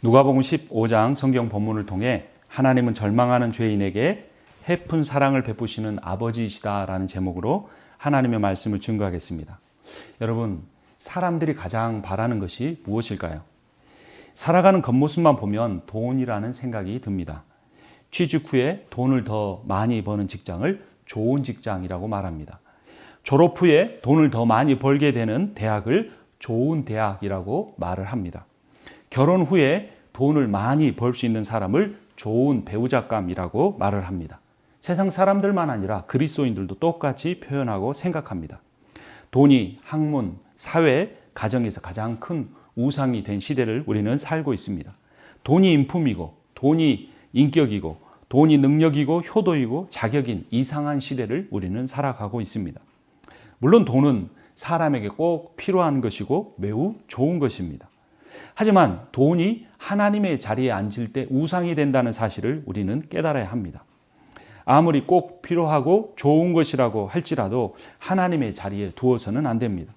누가복음 15장 성경 본문을 통해 하나님은 절망하는 죄인에게 해픈 사랑을 베푸시는 아버지이시다라는 제목으로 하나님의 말씀을 증거하겠습니다. 여러분, 사람들이 가장 바라는 것이 무엇일까요? 살아가는 겉모습만 보면 돈이라는 생각이 듭니다. 취직 후에 돈을 더 많이 버는 직장을 좋은 직장이라고 말합니다. 졸업 후에 돈을 더 많이 벌게 되는 대학을 좋은 대학이라고 말을 합니다. 결혼 후에 돈을 많이 벌 수 있는 사람을 좋은 배우자감이라고 말을 합니다. 세상 사람들만 아니라 그리스도인들도 똑같이 표현하고 생각합니다. 돈이 학문, 사회, 가정에서 가장 큰 우상이 된 시대를 우리는 살고 있습니다. 돈이 인품이고, 돈이 인격이고, 돈이 능력이고, 효도이고, 자격인 이상한 시대를 우리는 살아가고 있습니다. 물론 돈은 사람에게 꼭 필요한 것이고 매우 좋은 것입니다. 하지만 돈이 하나님의 자리에 앉을 때 우상이 된다는 사실을 우리는 깨달아야 합니다. 아무리 꼭 필요하고 좋은 것이라고 할지라도 하나님의 자리에 두어서는 안 됩니다.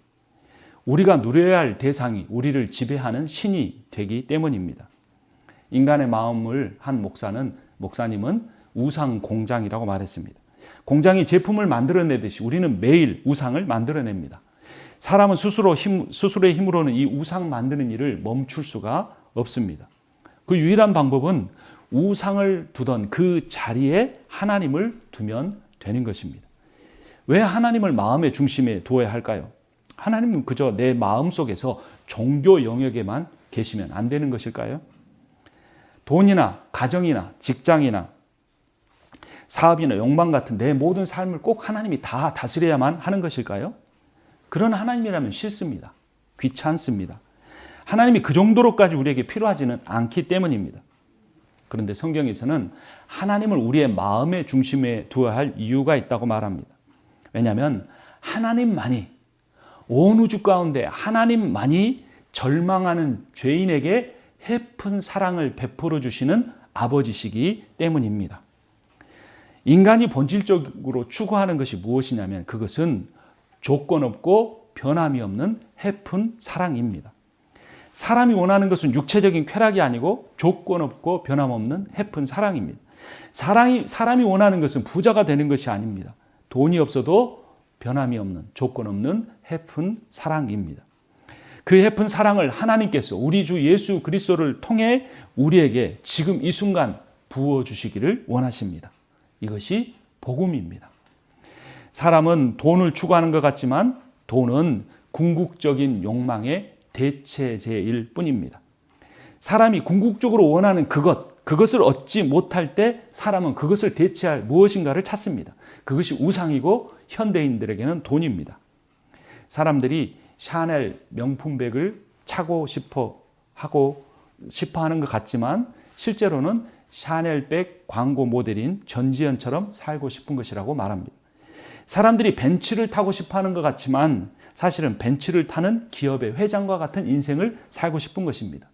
우리가 누려야 할 대상이 우리를 지배하는 신이 되기 때문입니다. 인간의 마음을 한 목사님은 우상 공장이라고 말했습니다. 공장이 제품을 만들어내듯이 우리는 매일 우상을 만들어냅니다. 사람은 스스로의 힘으로는 이 우상 만드는 일을 멈출 수가 없습니다. 그 유일한 방법은 우상을 두던 그 자리에 하나님을 두면 되는 것입니다. 왜 하나님을 마음의 중심에 두어야 할까요? 하나님은 그저 내 마음 속에서 종교 영역에만 계시면 안 되는 것일까요? 돈이나 가정이나 직장이나 사업이나 욕망 같은 내 모든 삶을 꼭 하나님이 다 다스려야만 하는 것일까요? 그런 하나님이라면 싫습니다. 귀찮습니다. 하나님이 그 정도로까지 우리에게 필요하지는 않기 때문입니다. 그런데 성경에서는 하나님을 우리의 마음의 중심에 두어야 할 이유가 있다고 말합니다. 왜냐하면 하나님만이, 온 우주 가운데 하나님만이 절망하는 죄인에게 해픈 사랑을 베풀어 주시는 아버지시기 때문입니다. 인간이 본질적으로 추구하는 것이 무엇이냐면 그것은 조건 없고 변함이 없는 해픈 사랑입니다. 사람이 원하는 것은 육체적인 쾌락이 아니고 조건 없고 변함없는 해픈 사랑입니다. 사람이 원하는 것은 부자가 되는 것이 아닙니다. 돈이 없어도 변함이 없는 조건 없는 해픈 사랑입니다. 그 해픈 사랑을 하나님께서 우리 주 예수 그리스도를 통해 우리에게 지금 이 순간 부어주시기를 원하십니다. 이것이 복음입니다. 사람은 돈을 추구하는 것 같지만 돈은 궁극적인 욕망의 대체제일 뿐입니다. 사람이 궁극적으로 원하는 그것을 얻지 못할 때 사람은 그것을 대체할 무엇인가를 찾습니다. 그것이 우상이고 현대인들에게는 돈입니다. 사람들이 샤넬 명품백을 차고 싶어 하는 것 같지만 실제로는 샤넬백 광고 모델인 전지현처럼 살고 싶은 것이라고 말합니다. 사람들이 벤츠를 타고 싶어 하는 것 같지만 사실은 벤츠를 타는 기업의 회장과 같은 인생을 살고 싶은 것입니다.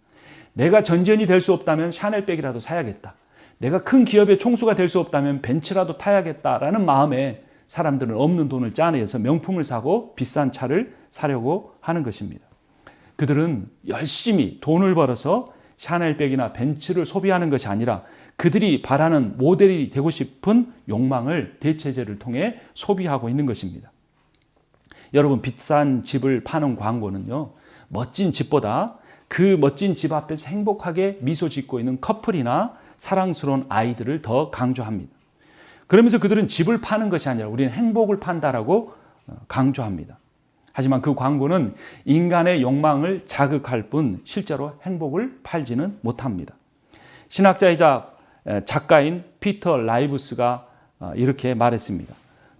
내가 전지현이 될 수 없다면 샤넬백이라도 사야겠다. 내가 큰 기업의 총수가 될 수 없다면 벤츠라도 타야겠다라는 마음에 사람들은 없는 돈을 짜내서 명품을 사고 비싼 차를 사려고 하는 것입니다. 그들은 열심히 돈을 벌어서 샤넬백이나 벤츠를 소비하는 것이 아니라 그들이 바라는 모델이 되고 싶은 욕망을 대체제를 통해 소비하고 있는 것입니다. 여러분, 비싼 집을 파는 광고는요, 멋진 집보다 그 멋진 집 앞에서 행복하게 미소 짓고 있는 커플이나 사랑스러운 아이들을 더 강조합니다. 그러면서 그들은 집을 파는 것이 아니라 우리는 행복을 판다라고 강조합니다. 하지만 그 광고는 인간의 욕망을 자극할 뿐 실제로 행복을 팔지는 못합니다. 신학자이자 작가인 피터 라이브스가 이렇게 말했습니다.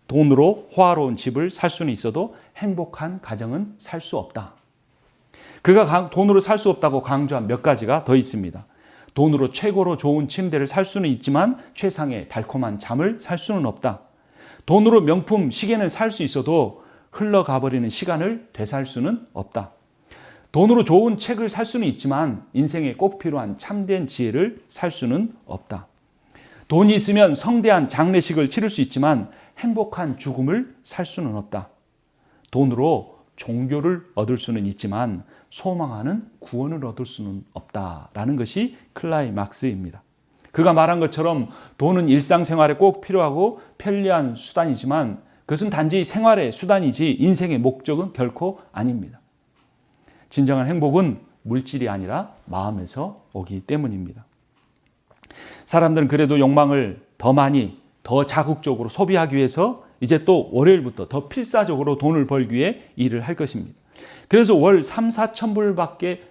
돈으로 호화로운 집을 살 수는 있어도 행복한 가정은 살 수 없다. 그가 돈으로 살 수 없다고 강조한 몇 가지가 더 있습니다. 돈으로 최고로 좋은 침대를 살 수는 있지만 최상의 달콤한 잠을 살 수는 없다. 돈으로 명품 시계는 살 수 있어도 흘러가버리는 시간을 되살 수는 없다. 돈으로 좋은 책을 살 수는 있지만 인생에 꼭 필요한 참된 지혜를 살 수는 없다. 돈이 있으면 성대한 장례식을 치를 수 있지만 행복한 죽음을 살 수는 없다. 돈으로 종교를 얻을 수는 있지만 소망하는 구원을 얻을 수는 없다라는 것이 클라이막스입니다. 그가 말한 것처럼 돈은 일상생활에 꼭 필요하고 편리한 수단이지만 그것은 단지 생활의 수단이지 인생의 목적은 결코 아닙니다. 진정한 행복은 물질이 아니라 마음에서 오기 때문입니다. 사람들은 그래도 욕망을 더 많이, 더 자극적으로 소비하기 위해서 이제 또 월요일부터 더 필사적으로 돈을 벌기 위해 일을 할 것입니다. 그래서 월 3, 4천 불밖에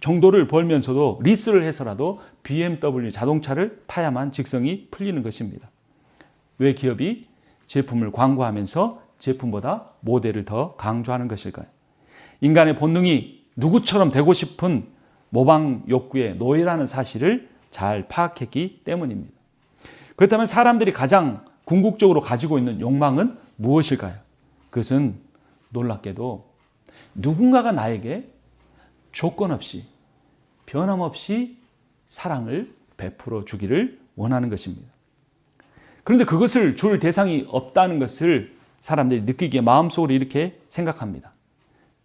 정도를 벌면서도 리스를 해서라도 BMW 자동차를 타야만 직성이 풀리는 것입니다. 왜 기업이 제품을 광고하면서 제품보다 모델을 더 강조하는 것일까요? 인간의 본능이 누구처럼 되고 싶은 모방 욕구의 노예라는 사실을 잘 파악했기 때문입니다. 그렇다면 사람들이 가장 궁극적으로 가지고 있는 욕망은 무엇일까요? 그것은 놀랍게도 누군가가 나에게 조건 없이 변함없이 사랑을 베풀어 주기를 원하는 것입니다. 그런데 그것을 줄 대상이 없다는 것을 사람들이 느끼기에 마음속으로 이렇게 생각합니다.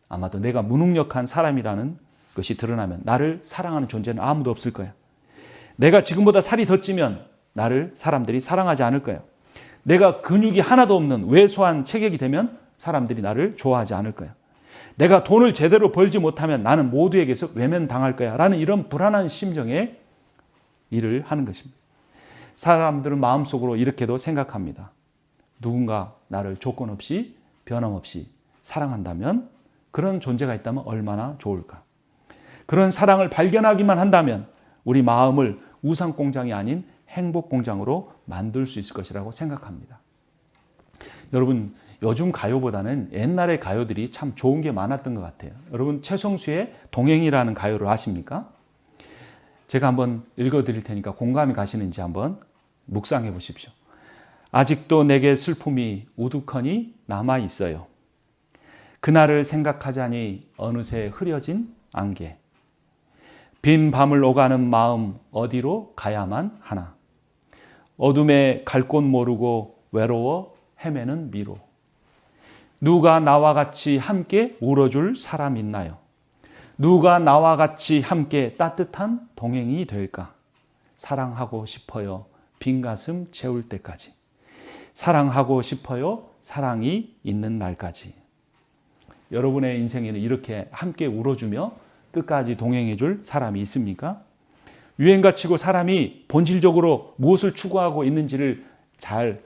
아마도 내가 무능력한 사람이라는 것이 드러나면 나를 사랑하는 존재는 아무도 없을 거야. 내가 지금보다 살이 더 찌면 나를 사람들이 사랑하지 않을 거야. 내가 근육이 하나도 없는 왜소한 체격이 되면 사람들이 나를 좋아하지 않을 거야. 내가 돈을 제대로 벌지 못하면 나는 모두에게서 외면당할 거야 라는 이런 불안한 심정에 일을 하는 것입니다. 사람들은 마음속으로 이렇게도 생각합니다. 누군가 나를 조건 없이 변함없이 사랑한다면, 그런 존재가 있다면 얼마나 좋을까. 그런 사랑을 발견하기만 한다면 우리 마음을 우상공장이 아닌 행복공장으로 만들 수 있을 것이라고 생각합니다. 여러분, 요즘 가요보다는 옛날의 가요들이 참 좋은 게 많았던 것 같아요. 여러분, 최성수의 동행이라는 가요를 아십니까? 제가 한번 읽어드릴 테니까 공감이 가시는지 한번 묵상해 보십시오. 아직도 내게 슬픔이 우두커니 남아 있어요. 그날을 생각하자니 어느새 흐려진 안개. 빈 밤을 오가는 마음 어디로 가야만 하나. 어둠에 갈 곳 모르고 외로워 헤매는 미로. 누가 나와 같이 함께 울어줄 사람 있나요? 누가 나와 같이 함께 따뜻한 동행이 될까? 사랑하고 싶어요. 빈 가슴 채울 때까지. 사랑하고 싶어요. 사랑이 있는 날까지. 여러분의 인생에는 이렇게 함께 울어주며 끝까지 동행해 줄 사람이 있습니까? 유행가치고 사람이 본질적으로 무엇을 추구하고 있는지를 잘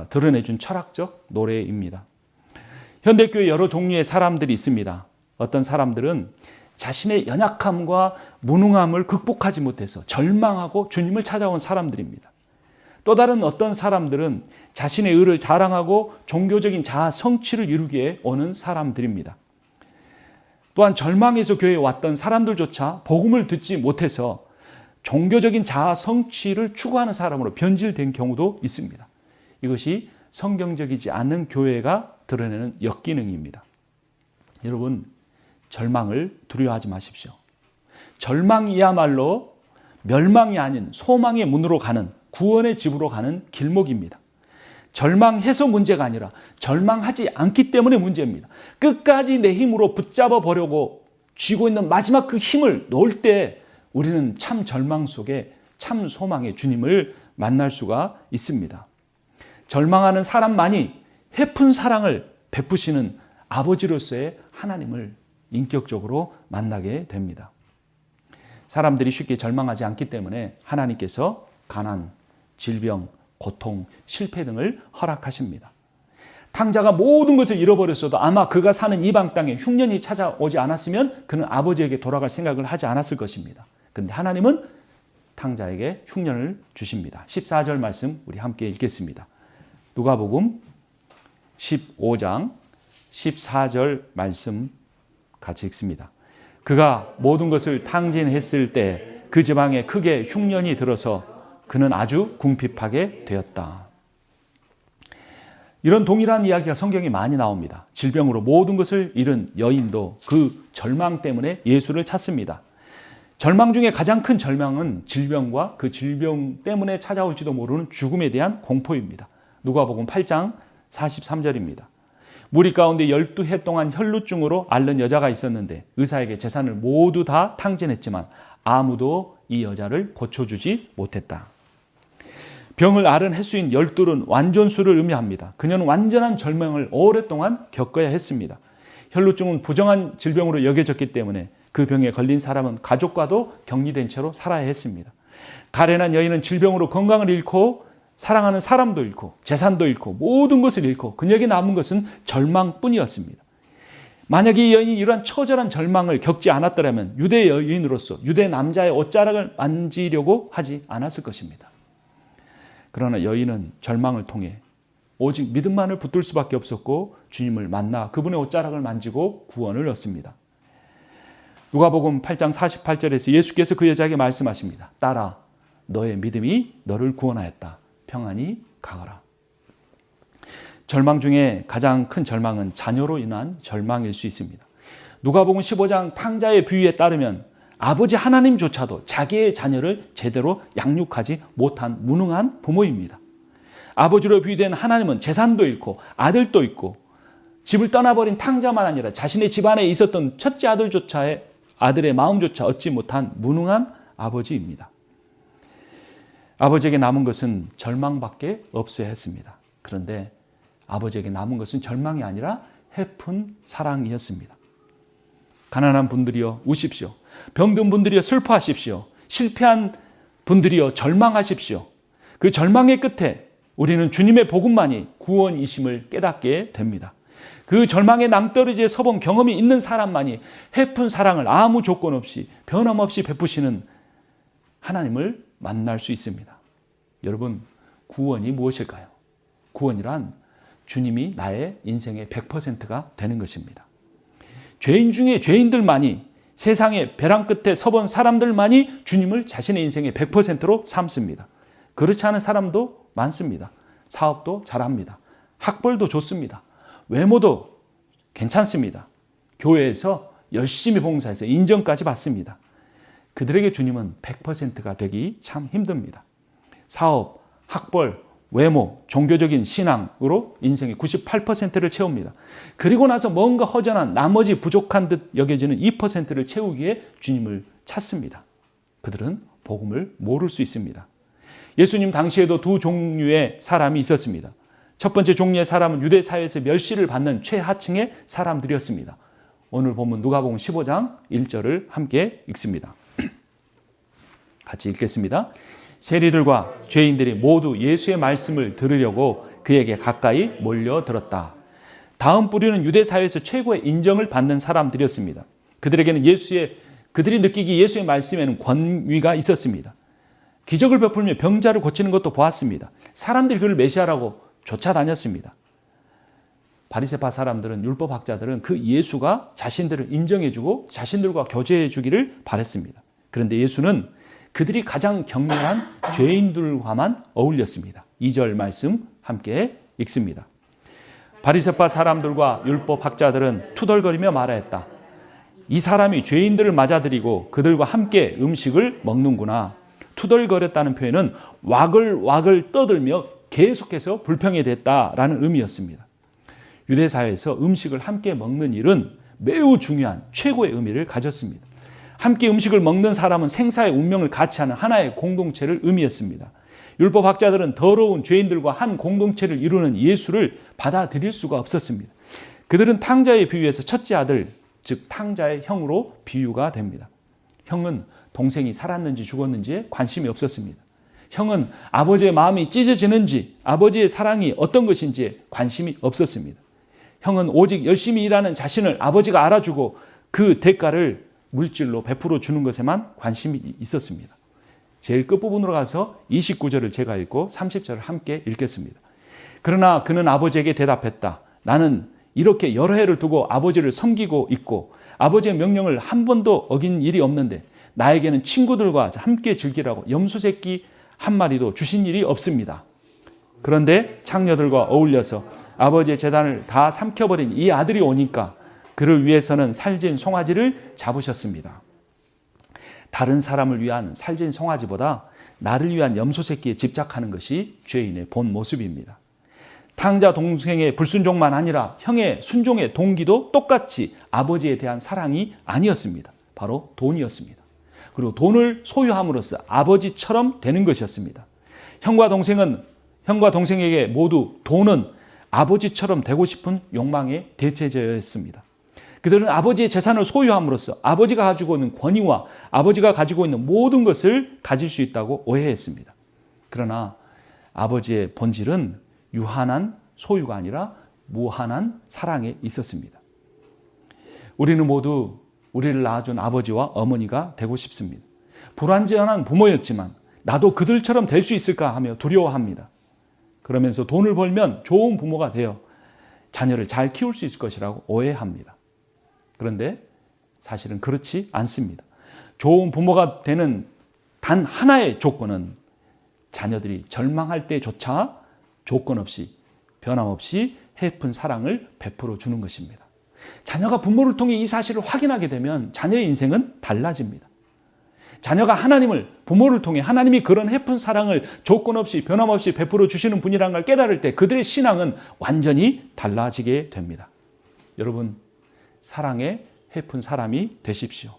드러내준 철학적 노래입니다. 현대교회 여러 종류의 사람들이 있습니다. 어떤 사람들은 자신의 연약함과 무능함을 극복하지 못해서 절망하고 주님을 찾아온 사람들입니다. 또 다른 어떤 사람들은 자신의 의를 자랑하고 종교적인 자아 성취를 이루기 위해 오는 사람들입니다. 또한 절망해서 교회에 왔던 사람들조차 복음을 듣지 못해서 종교적인 자아 성취를 추구하는 사람으로 변질된 경우도 있습니다. 이것이 성경적이지 않는 교회가 드러내는 역기능입니다. 여러분, 절망을 두려워하지 마십시오. 절망이야말로 멸망이 아닌 소망의 문으로 가는, 구원의 집으로 가는 길목입니다. 절망해서 문제가 아니라 절망하지 않기 때문에 문제입니다. 끝까지 내 힘으로 붙잡아 보려고 쥐고 있는 마지막 그 힘을 놓을 때 우리는 참 절망 속에 참 소망의 주님을 만날 수가 있습니다. 절망하는 사람만이 해픈 사랑을 베푸시는 아버지로서의 하나님을 인격적으로 만나게 됩니다. 사람들이 쉽게 절망하지 않기 때문에 하나님께서 가난, 질병, 고통, 실패 등을 허락하십니다. 탕자가 모든 것을 잃어버렸어도 아마 그가 사는 이방 땅에 흉년이 찾아오지 않았으면 그는 아버지에게 돌아갈 생각을 하지 않았을 것입니다. 그런데 하나님은 탕자에게 흉년을 주십니다. 14절 말씀 우리 함께 읽겠습니다. 누가복음 15장 14절 말씀 같이 읽습니다. 그가 모든 것을 탕진했을 때 그 지방에 크게 흉년이 들어서 그는 아주 궁핍하게 되었다. 이런 동일한 이야기가 성경에 많이 나옵니다. 질병으로 모든 것을 잃은 여인도 그 절망 때문에 예수를 찾습니다. 절망 중에 가장 큰 절망은 질병과 그 질병 때문에 찾아올지도 모르는 죽음에 대한 공포입니다. 누가복음 8장 43절입니다. 무리 가운데 12해 동안 혈루증으로 앓는 여자가 있었는데 의사에게 재산을 모두 다 탕진했지만 아무도 이 여자를 고쳐주지 못했다. 병을 앓은 횟수인 12는 완전수를 의미합니다. 그녀는 완전한 절망을 오랫동안 겪어야 했습니다. 혈루증은 부정한 질병으로 여겨졌기 때문에 그 병에 걸린 사람은 가족과도 격리된 채로 살아야 했습니다. 가련한 여인은 질병으로 건강을 잃고 사랑하는 사람도 잃고 재산도 잃고 모든 것을 잃고 그녀에게 남은 것은 절망뿐이었습니다. 만약에 이 여인이 이러한 처절한 절망을 겪지 않았더라면 유대 여인으로서 유대 남자의 옷자락을 만지려고 하지 않았을 것입니다. 그러나 여인은 절망을 통해 오직 믿음만을 붙들 수밖에 없었고 주님을 만나 그분의 옷자락을 만지고 구원을 얻습니다. 누가복음 8장 48절에서 예수께서 그 여자에게 말씀하십니다. 딸아, 너의 믿음이 너를 구원하였다. 평안히 가거라. 절망 중에 가장 큰 절망은 자녀로 인한 절망일 수 있습니다. 누가복음 15장 탕자의 비유에 따르면 아버지 하나님조차도 자기의 자녀를 제대로 양육하지 못한 무능한 부모입니다. 아버지로 비유된 하나님은 재산도 잃고 아들도 잃고 집을 떠나버린 탕자만 아니라 자신의 집안에 있었던 첫째 아들조차의 아들의 마음조차 얻지 못한 무능한 아버지입니다. 아버지에게 남은 것은 절망밖에 없어야 했습니다. 그런데 아버지에게 남은 것은 절망이 아니라 해픈 사랑이었습니다. 가난한 분들이여 우십시오. 병든 분들이여 슬퍼하십시오. 실패한 분들이여 절망하십시오. 그 절망의 끝에 우리는 주님의 복음만이 구원이심을 깨닫게 됩니다. 그 절망의 낭떠러지에 서본 경험이 있는 사람만이 해픈 사랑을 아무 조건 없이 변함없이 베푸시는 하나님을 만날 수 있습니다. 여러분, 구원이 무엇일까요? 구원이란 주님이 나의 인생의 100%가 되는 것입니다. 죄인 중에 죄인들만이 세상의 벼랑 끝에 서본 사람들만이 주님을 자신의 인생의 100%로 삼습니다. 그렇지 않은 사람도 많습니다. 사업도 잘합니다. 학벌도 좋습니다. 외모도 괜찮습니다. 교회에서 열심히 봉사해서 인정까지 받습니다. 그들에게 주님은 100%가 되기 참 힘듭니다. 사업, 학벌, 외모, 종교적인 신앙으로 인생의 98%를 채웁니다. 그리고 나서 뭔가 허전한 나머지 부족한 듯 여겨지는 2%를 채우기 위해 주님을 찾습니다. 그들은 복음을 모를 수 있습니다. 예수님 당시에도 두 종류의 사람이 있었습니다. 첫 번째 종류의 사람은 유대 사회에서 멸시를 받는 최하층의 사람들이었습니다. 오늘 본문 누가복음 15장 1절을 함께 읽습니다. 같이 읽겠습니다. 세리들과 죄인들이 모두 예수의 말씀을 들으려고 그에게 가까이 몰려들었다. 다음 뿌리는 유대 사회에서 최고의 인정을 받는 사람들이었습니다. 그들에게는 그들이 느끼기 예수의 말씀에는 권위가 있었습니다. 기적을 베풀며 병자를 고치는 것도 보았습니다. 사람들이 그를 메시아라고 쫓아다녔습니다. 바리새파 사람들은 율법학자들은 그 예수가 자신들을 인정해주고 자신들과 교제해주기를 바랬습니다. 그런데 예수는 그들이 가장 경멸한 죄인들과만 어울렸습니다. 2절 말씀 함께 읽습니다. 바리새파 사람들과 율법학자들은 투덜거리며 말하였다. 이 사람이 죄인들을 맞아들이고 그들과 함께 음식을 먹는구나. 투덜거렸다는 표현은 와글와글 떠들며 계속해서 불평이 됐다라는 의미였습니다. 유대 사회에서 음식을 함께 먹는 일은 매우 중요한 최고의 의미를 가졌습니다. 함께 음식을 먹는 사람은 생사의 운명을 같이 하는 하나의 공동체를 의미했습니다. 율법학자들은 더러운 죄인들과 한 공동체를 이루는 예수를 받아들일 수가 없었습니다. 그들은 탕자의 비유에서 첫째 아들, 즉 탕자의 형으로 비유가 됩니다. 형은 동생이 살았는지 죽었는지에 관심이 없었습니다. 형은 아버지의 마음이 찢어지는지 아버지의 사랑이 어떤 것인지에 관심이 없었습니다. 형은 오직 열심히 일하는 자신을 아버지가 알아주고 그 대가를 물질로 베풀어 주는 것에만 관심이 있었습니다. 제일 끝부분으로 가서 29절을 제가 읽고 30절을 함께 읽겠습니다. 그러나 그는 아버지에게 대답했다. 나는 이렇게 여러 해를 두고 아버지를 섬기고 있고 아버지의 명령을 한 번도 어긴 일이 없는데 나에게는 친구들과 함께 즐기라고 염소 새끼 한 마리도 주신 일이 없습니다. 그런데 창녀들과 어울려서 아버지의 재단을 다 삼켜버린 이 아들이 오니까 그를 위해서는 살진 송아지를 잡으셨습니다. 다른 사람을 위한 살진 송아지보다 나를 위한 염소 새끼에 집착하는 것이 죄인의 본 모습입니다. 탕자 동생의 불순종만 아니라 형의 순종의 동기도 똑같이 아버지에 대한 사랑이 아니었습니다. 바로 돈이었습니다. 그리고 돈을 소유함으로써 아버지처럼 되는 것이었습니다. 형과 동생에게 모두 돈은 아버지처럼 되고 싶은 욕망의 대체제였습니다. 그들은 아버지의 재산을 소유함으로써 아버지가 가지고 있는 권위와 아버지가 가지고 있는 모든 것을 가질 수 있다고 오해했습니다. 그러나 아버지의 본질은 유한한 소유가 아니라 무한한 사랑에 있었습니다. 우리는 모두 우리를 낳아준 아버지와 어머니가 되고 싶습니다. 불완전한 부모였지만 나도 그들처럼 될 수 있을까 하며 두려워합니다. 그러면서 돈을 벌면 좋은 부모가 되어 자녀를 잘 키울 수 있을 것이라고 오해합니다. 그런데 사실은 그렇지 않습니다. 좋은 부모가 되는 단 하나의 조건은 자녀들이 절망할 때조차 조건 없이 변함없이 해픈 사랑을 베풀어 주는 것입니다. 자녀가 부모를 통해 이 사실을 확인하게 되면 자녀의 인생은 달라집니다. 자녀가 부모를 통해 하나님이 그런 해픈 사랑을 조건 없이 변함없이 베풀어 주시는 분이라는 걸 깨달을 때 그들의 신앙은 완전히 달라지게 됩니다. 여러분, 사랑의 해픈 사람이 되십시오.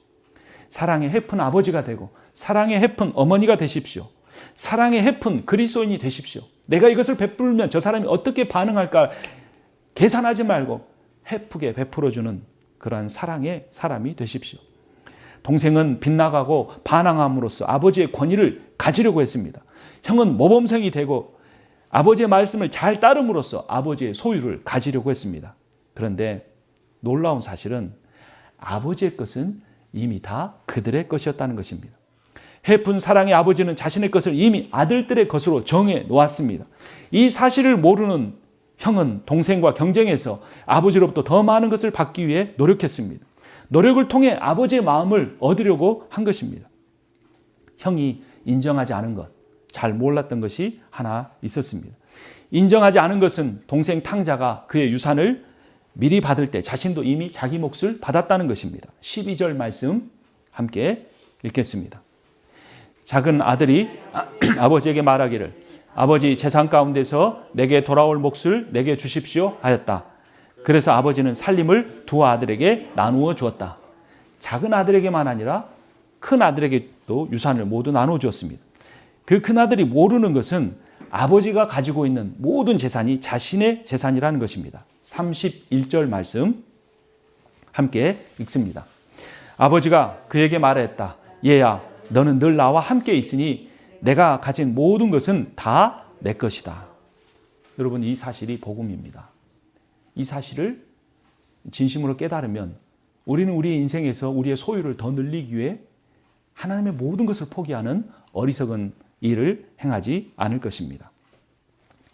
사랑의 해픈 아버지가 되고 사랑의 해픈 어머니가 되십시오. 사랑의 해픈 그리스도인이 되십시오. 내가 이것을 베풀면 저 사람이 어떻게 반응할까 계산하지 말고 해프게 베풀어주는 그러한 사랑의 사람이 되십시오. 동생은 빗나가고 반항함으로써 아버지의 권위를 가지려고 했습니다. 형은 모범생이 되고 아버지의 말씀을 잘 따름으로써 아버지의 소유를 가지려고 했습니다. 그런데 놀라운 사실은 아버지의 것은 이미 다 그들의 것이었다는 것입니다. 해픈 사랑의 아버지는 자신의 것을 이미 아들들의 것으로 정해 놓았습니다. 이 사실을 모르는 형은 동생과 경쟁해서 아버지로부터 더 많은 것을 받기 위해 노력했습니다. 노력을 통해 아버지의 마음을 얻으려고 한 것입니다. 형이 인정하지 않은 것, 잘 몰랐던 것이 하나 있었습니다. 인정하지 않은 것은 동생 탕자가 그의 유산을 미리 받을 때 자신도 이미 자기 몫을 받았다는 것입니다. 12절 말씀 함께 읽겠습니다. 작은 아들이 아버지에게 말하기를 아버지 재산 가운데서 내게 돌아올 몫을 내게 주십시오 하였다. 그래서 아버지는 살림을 두 아들에게 나누어 주었다. 작은 아들에게만 아니라 큰 아들에게도 유산을 모두 나누어 주었습니다. 그 큰 아들이 모르는 것은 아버지가 가지고 있는 모든 재산이 자신의 재산이라는 것입니다. 31절 말씀 함께 읽습니다. 아버지가 그에게 말했다. 얘야, 너는 늘 나와 함께 있으니 내가 가진 모든 것은 다 내 것이다. 여러분, 이 사실이 복음입니다. 이 사실을 진심으로 깨달으면 우리는 우리의 인생에서 우리의 소유를 더 늘리기 위해 하나님의 모든 것을 포기하는 어리석은 일을 행하지 않을 것입니다.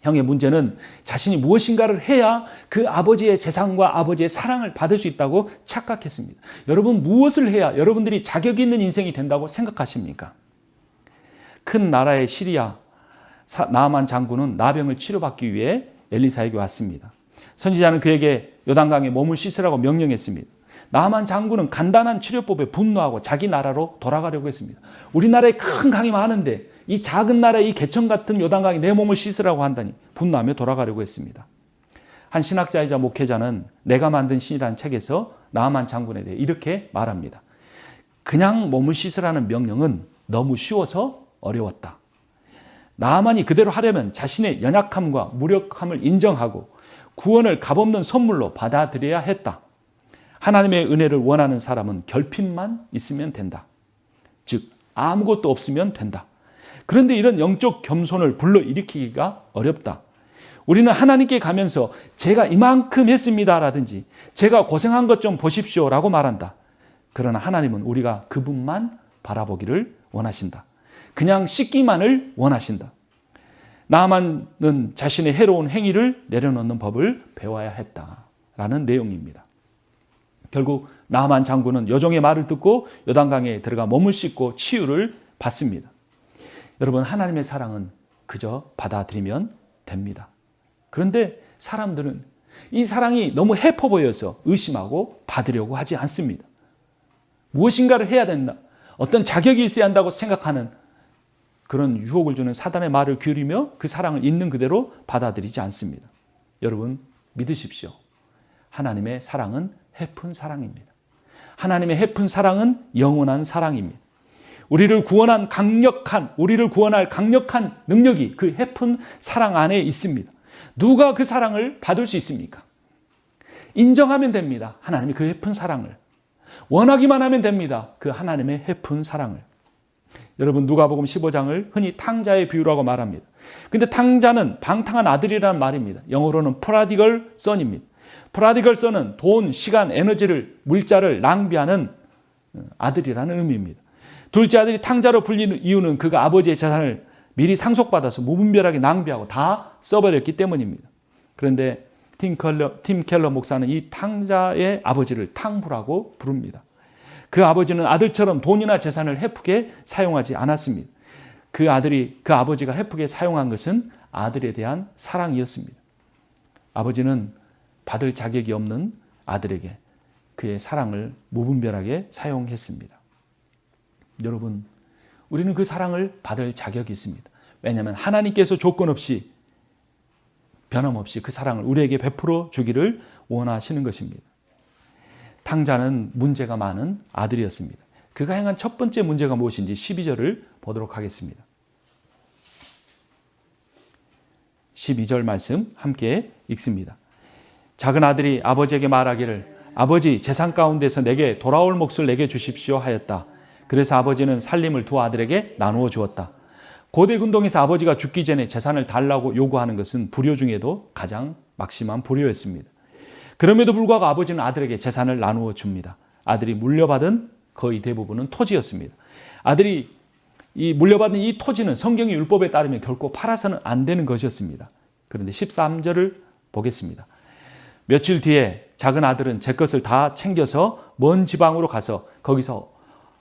형의 문제는 자신이 무엇인가를 해야 그 아버지의 재산과 아버지의 사랑을 받을 수 있다고 착각했습니다. 여러분, 무엇을 해야 여러분들이 자격 있는 인생이 된다고 생각하십니까? 큰 나라의 시리아 나아만 장군은 나병을 치료받기 위해 엘리사에게 왔습니다. 선지자는 그에게 요단강에 몸을 씻으라고 명령했습니다. 나아만 장군은 간단한 치료법에 분노하고 자기 나라로 돌아가려고 했습니다. 우리나라에 큰 강이 많은데 이 작은 나라의 이 개천 같은 요단강에 내 몸을 씻으라고 한다니 분노하며 돌아가려고 했습니다. 한 신학자이자 목회자는 내가 만든 신이라는 책에서 나아만 장군에 대해 이렇게 말합니다. 그냥 몸을 씻으라는 명령은 너무 쉬워서 어려웠다. 나아만이 그대로 하려면 자신의 연약함과 무력함을 인정하고 구원을 값없는 선물로 받아들여야 했다. 하나님의 은혜를 원하는 사람은 결핍만 있으면 된다. 즉 아무것도 없으면 된다. 그런데 이런 영적 겸손을 불러일으키기가 어렵다. 우리는 하나님께 가면서 제가 이만큼 했습니다 라든지 제가 고생한 것 좀 보십시오 라고 말한다. 그러나 하나님은 우리가 그분만 바라보기를 원하신다. 그냥 씻기만을 원하신다. 나아만은 자신의 해로운 행위를 내려놓는 법을 배워야 했다라는 내용입니다. 결국 나아만 장군은 여종의 말을 듣고 요단강에 들어가 몸을 씻고 치유를 받습니다. 여러분, 하나님의 사랑은 그저 받아들이면 됩니다. 그런데 사람들은 이 사랑이 너무 해퍼 보여서 의심하고 받으려고 하지 않습니다. 무엇인가를 해야 된다. 어떤 자격이 있어야 한다고 생각하는 그런 유혹을 주는 사단의 말을 기울이며 그 사랑을 있는 그대로 받아들이지 않습니다. 여러분 믿으십시오. 하나님의 사랑은 헤픈 사랑입니다. 하나님의 헤픈 사랑은 영원한 사랑입니다. 우리를 구원할 강력한 능력이 그 헤픈 사랑 안에 있습니다. 누가 그 사랑을 받을 수 있습니까? 인정하면 됩니다. 하나님의 그 헤픈 사랑을. 원하기만 하면 됩니다. 그 하나님의 헤픈 사랑을. 여러분 누가복음 15장을 흔히 탕자의 비유라고 말합니다. 근데 탕자는 방탕한 아들이라는 말입니다. 영어로는 prodigal son입니다. prodigal son은 돈, 시간, 에너지를, 물자를 낭비하는 아들이라는 의미입니다. 둘째 아들이 탕자로 불리는 이유는 그가 아버지의 재산을 미리 상속받아서 무분별하게 낭비하고 다 써버렸기 때문입니다. 그런데 팀 켈러 목사는 이 탕자의 아버지를 탕부라고 부릅니다. 그 아버지는 아들처럼 돈이나 재산을 헤프게 사용하지 않았습니다. 그 아버지가 헤프게 사용한 것은 아들에 대한 사랑이었습니다. 아버지는 받을 자격이 없는 아들에게 그의 사랑을 무분별하게 사용했습니다. 여러분, 우리는 그 사랑을 받을 자격이 있습니다. 왜냐하면 하나님께서 조건 없이 변함없이 그 사랑을 우리에게 베풀어 주기를 원하시는 것입니다. 탕자는 문제가 많은 아들이었습니다. 그가 행한 첫 번째 문제가 무엇인지 12절을 보도록 하겠습니다. 12절 말씀 함께 읽습니다. 작은 아들이 아버지에게 말하기를 아버지 재산 가운데서 내게 돌아올 몫을 내게 주십시오 하였다. 그래서 아버지는 살림을 두 아들에게 나누어 주었다. 고대 군동에서 아버지가 죽기 전에 재산을 달라고 요구하는 것은 불효 중에도 가장 막심한 불효였습니다. 그럼에도 불구하고 아버지는 아들에게 재산을 나누어 줍니다. 아들이 물려받은 거의 대부분은 토지였습니다. 아들이 물려받은 이 토지는 성경의 율법에 따르면 결코 팔아서는 안 되는 것이었습니다. 그런데 13절을 보겠습니다. 며칠 뒤에 작은 아들은 제 것을 다 챙겨서 먼 지방으로 가서 거기서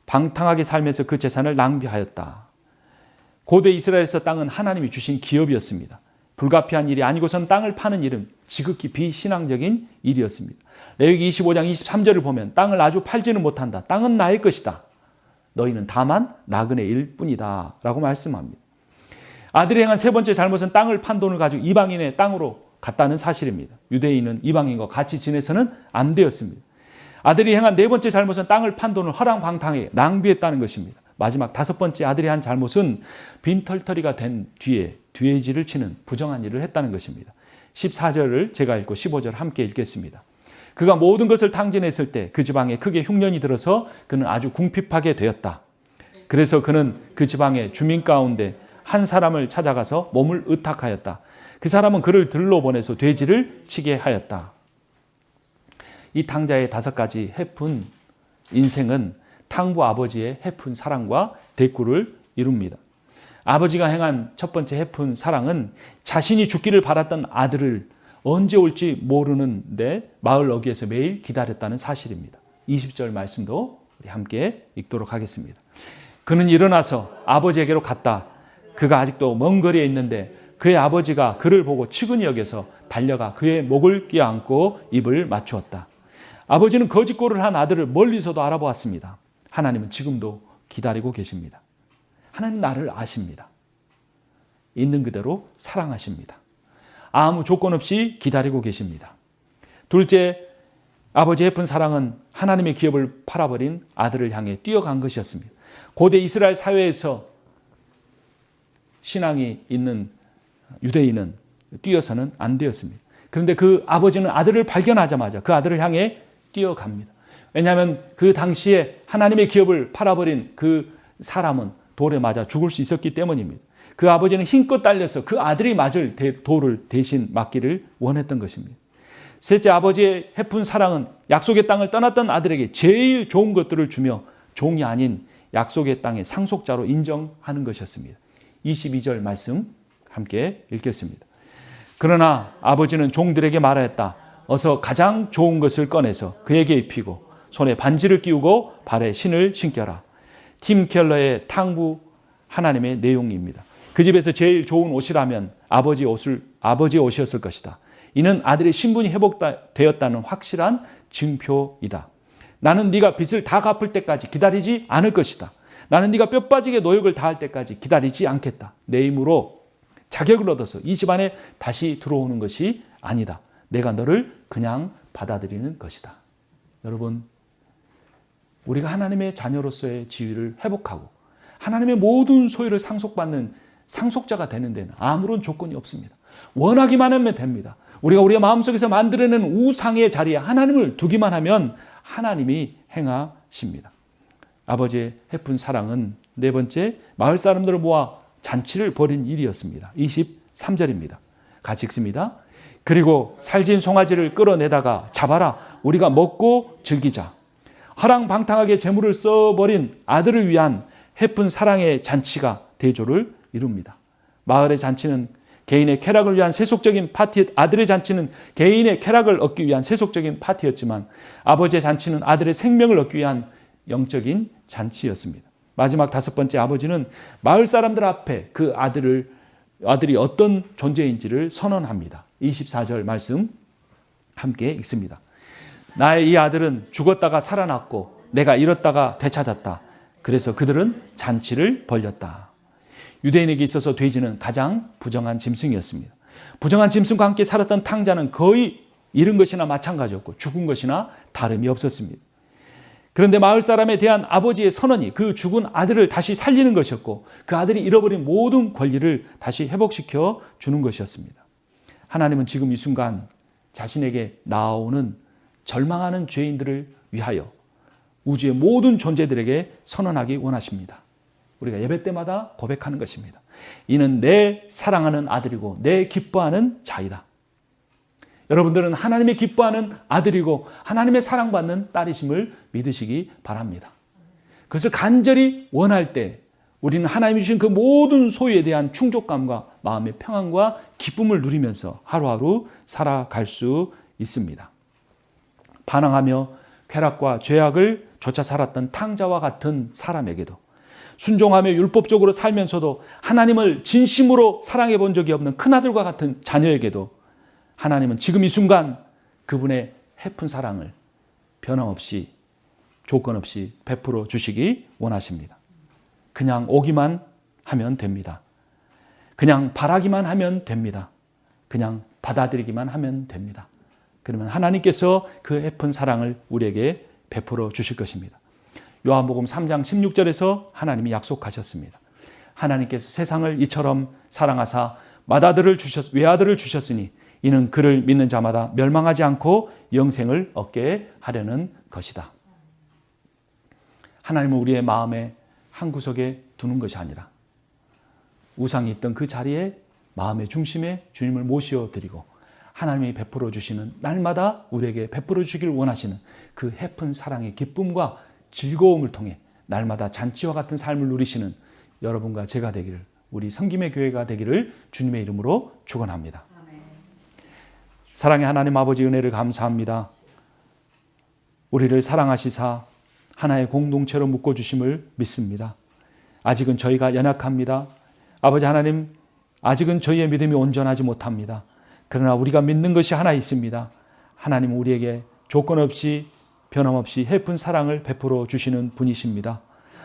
방탕하게 살면서 그 재산을 낭비하였다. 고대 이스라엘에서 땅은 하나님이 주신 기업이었습니다. 불가피한 일이 아니고선 땅을 파는 일은 지극히 비신앙적인 일이었습니다. 레위기 25장 23절을 보면 땅을 아주 팔지는 못한다. 땅은 나의 것이다. 너희는 다만 나그네 일 뿐이다 라고 말씀합니다. 아들이 행한 세 번째 잘못은 땅을 판 돈을 가지고 이방인의 땅으로 갔다는 사실입니다. 유대인은 이방인과 같이 지내서는 안 되었습니다. 아들이 행한 네 번째 잘못은 땅을 판 돈을 허랑방탕하게 낭비했다는 것입니다. 마지막 다섯 번째 아들이 한 잘못은 빈털터리가 된 뒤에 뒤에지를 치는 부정한 일을 했다는 것입니다. 14절을 제가 읽고 15절 함께 읽겠습니다. 그가 모든 것을 탕진했을 때 그 지방에 크게 흉년이 들어서 그는 아주 궁핍하게 되었다. 그래서 그는 그 지방의 주민 가운데 한 사람을 찾아가서 몸을 의탁하였다. 그 사람은 그를 들로 보내서 돼지를 치게 하였다. 이 탕자의 5가지 헤픈 인생은 탕부 아버지의 헤픈 사랑과 대꾸를 이룹니다. 아버지가 행한 첫 번째 헤픈 사랑은 자신이 죽기를 바랐던 아들을 언제 올지 모르는데 마을 어귀에서 매일 기다렸다는 사실입니다. 20절 말씀도 우리 함께 읽도록 하겠습니다. 그는 일어나서 아버지에게로 갔다. 그가 아직도 먼 거리에 있는데 그의 아버지가 그를 보고 측은히 여겨서 달려가 그의 목을 껴안고 입을 맞추었다. 아버지는 거짓골을 한 아들을 멀리서도 알아보았습니다. 하나님은 지금도 기다리고 계십니다. 하나님 나를 아십니다. 있는 그대로 사랑하십니다. 아무 조건 없이 기다리고 계십니다. 둘째, 아버지의 예쁜 사랑은 하나님의 기업을 팔아버린 아들을 향해 뛰어간 것이었습니다. 고대 이스라엘 사회에서 신앙이 있는 유대인은 뛰어서는 안 되었습니다. 그런데 그 아버지는 아들을 발견하자마자 그 아들을 향해 뛰어갑니다. 왜냐하면 그 당시에 하나님의 기업을 팔아버린 그 사람은 돌에 맞아 죽을 수 있었기 때문입니다. 그 아버지는 힘껏 달려서 그 아들이 맞을 돌을 대신 맞기를 원했던 것입니다. 셋째, 아버지의 헤픈 사랑은 약속의 땅을 떠났던 아들에게 제일 좋은 것들을 주며 종이 아닌 약속의 땅의 상속자로 인정하는 것이었습니다. 22절 말씀 함께 읽겠습니다. 그러나 아버지는 종들에게 말하였다. 어서 가장 좋은 것을 꺼내서 그에게 입히고 손에 반지를 끼우고 발에 신을 신겨라. 팀 켈러의 탕부 하나님의 내용입니다. 그 집에서 제일 좋은 옷이라면 아버지의 옷이었을 것이다. 이는 아들의 신분이 회복되었다는 확실한 증표이다. 나는 네가 빚을 다 갚을 때까지 기다리지 않을 것이다. 나는 네가 뼈 빠지게 노역을 다할 때까지 기다리지 않겠다. 내 힘으로 자격을 얻어서 이 집안에 다시 들어오는 것이 아니다. 내가 너를 그냥 받아들이는 것이다. 여러분, 우리가 하나님의 자녀로서의 지위를 회복하고 하나님의 모든 소유를 상속받는 상속자가 되는 데는 아무런 조건이 없습니다. 원하기만 하면 됩니다. 우리가 우리의 마음속에서 만들어낸 우상의 자리에 하나님을 두기만 하면 하나님이 행하십니다. 아버지의 헤픈 사랑은 네 번째, 마을 사람들을 모아 잔치를 벌인 일이었습니다. 23절입니다. 같이 읽습니다. 그리고 살진 송아지를 끌어내다가 잡아라, 우리가 먹고 즐기자. 허랑방탕하게 재물을 써버린 아들을 위한 헤픈 사랑의 잔치가 대조를 이룹니다. 마을의 잔치는 개인의 쾌락을 위한 세속적인 파티, 아들의 잔치는 개인의 쾌락을 얻기 위한 세속적인 파티였지만 아버지의 잔치는 아들의 생명을 얻기 위한 영적인 잔치였습니다. 마지막 다섯 번째, 아버지는 마을 사람들 앞에 그 아들이 어떤 존재인지를 선언합니다. 24절 말씀 함께 읽습니다. 나의 이 아들은 죽었다가 살아났고 내가 잃었다가 되찾았다. 그래서 그들은 잔치를 벌였다. 유대인에게 있어서 돼지는 가장 부정한 짐승이었습니다. 부정한 짐승과 함께 살았던 탕자는 거의 잃은 것이나 마찬가지였고 죽은 것이나 다름이 없었습니다. 그런데 마을 사람에 대한 아버지의 선언이 그 죽은 아들을 다시 살리는 것이었고 그 아들이 잃어버린 모든 권리를 다시 회복시켜 주는 것이었습니다. 하나님은 지금 이 순간 자신에게 나아오는 절망하는 죄인들을 위하여 우주의 모든 존재들에게 선언하기 원하십니다. 우리가 예배 때마다 고백하는 것입니다. 이는 내 사랑하는 아들이고 내 기뻐하는 자이다. 여러분들은 하나님의 기뻐하는 아들이고 하나님의 사랑받는 딸이심을 믿으시기 바랍니다. 그래서 간절히 원할 때 우리는 하나님이 주신 그 모든 소유에 대한 충족감과 마음의 평안과 기쁨을 누리면서 하루하루 살아갈 수 있습니다. 반항하며 쾌락과 죄악을 쫓아 살았던 탕자와 같은 사람에게도 순종하며 율법적으로 살면서도 하나님을 진심으로 사랑해 본 적이 없는 큰아들과 같은 자녀에게도 하나님은 지금 이 순간 그분의 헤픈 사랑을 변함없이 조건 없이 베풀어 주시기 원하십니다. 그냥 오기만 하면 됩니다. 그냥 바라기만 하면 됩니다. 그냥 받아들이기만 하면 됩니다. 그러면 하나님께서 그 헤픈 사랑을 우리에게 베풀어 주실 것입니다. 요한복음 3장 16절에서 하나님이 약속하셨습니다. 하나님께서 세상을 이처럼 사랑하사 외아들을 주셨으니 이는 그를 믿는 자마다 멸망하지 않고 영생을 얻게 하려는 것이다. 하나님은 우리의 마음의 한 구석에 두는 것이 아니라 우상이 있던 그 자리에 마음의 중심에 주님을 모셔드리고 하나님이 베풀어 주시는 날마다 우리에게 베풀어 주시길 원하시는 그 헤픈 사랑의 기쁨과 즐거움을 통해 날마다 잔치와 같은 삶을 누리시는 여러분과 제가 되기를, 우리 성김의 교회가 되기를 주님의 이름으로 축원합니다. 사랑의 하나님 아버지, 은혜를 감사합니다. 우리를 사랑하시사 하나의 공동체로 묶어주심을 믿습니다. 아직은 저희가 연약합니다. 아버지 하나님, 아직은 저희의 믿음이 온전하지 못합니다. 그러나 우리가 믿는 것이 하나 있습니다. 하나님 우리에게 조건 없이 변함없이 헤픈 사랑을 베풀어 주시는 분이십니다.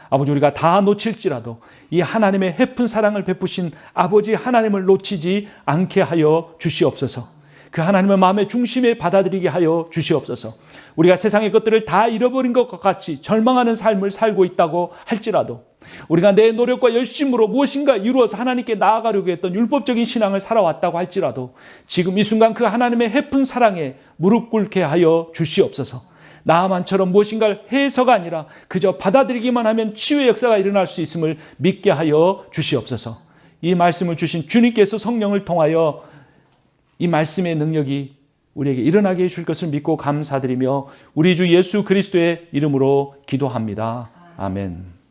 아버지, 우리가 다 놓칠지라도 이 하나님의 헤픈 사랑을 베푸신 아버지 하나님을 놓치지 않게 하여 주시옵소서. 그 하나님의 마음의 중심에 받아들이게 하여 주시옵소서. 우리가 세상의 것들을 다 잃어버린 것과 같이 절망하는 삶을 살고 있다고 할지라도 우리가 내 노력과 열심으로 무엇인가 이루어서 하나님께 나아가려고 했던 율법적인 신앙을 살아왔다고 할지라도 지금 이 순간 그 하나님의 헤픈 사랑에 무릎 꿇게 하여 주시옵소서. 나아만처럼 무엇인가를 해서가 아니라 그저 받아들이기만 하면 치유의 역사가 일어날 수 있음을 믿게 하여 주시옵소서. 이 말씀을 주신 주님께서 성령을 통하여 이 말씀의 능력이 우리에게 일어나게 해줄 것을 믿고 감사드리며 우리 주 예수 그리스도의 이름으로 기도합니다. 아멘.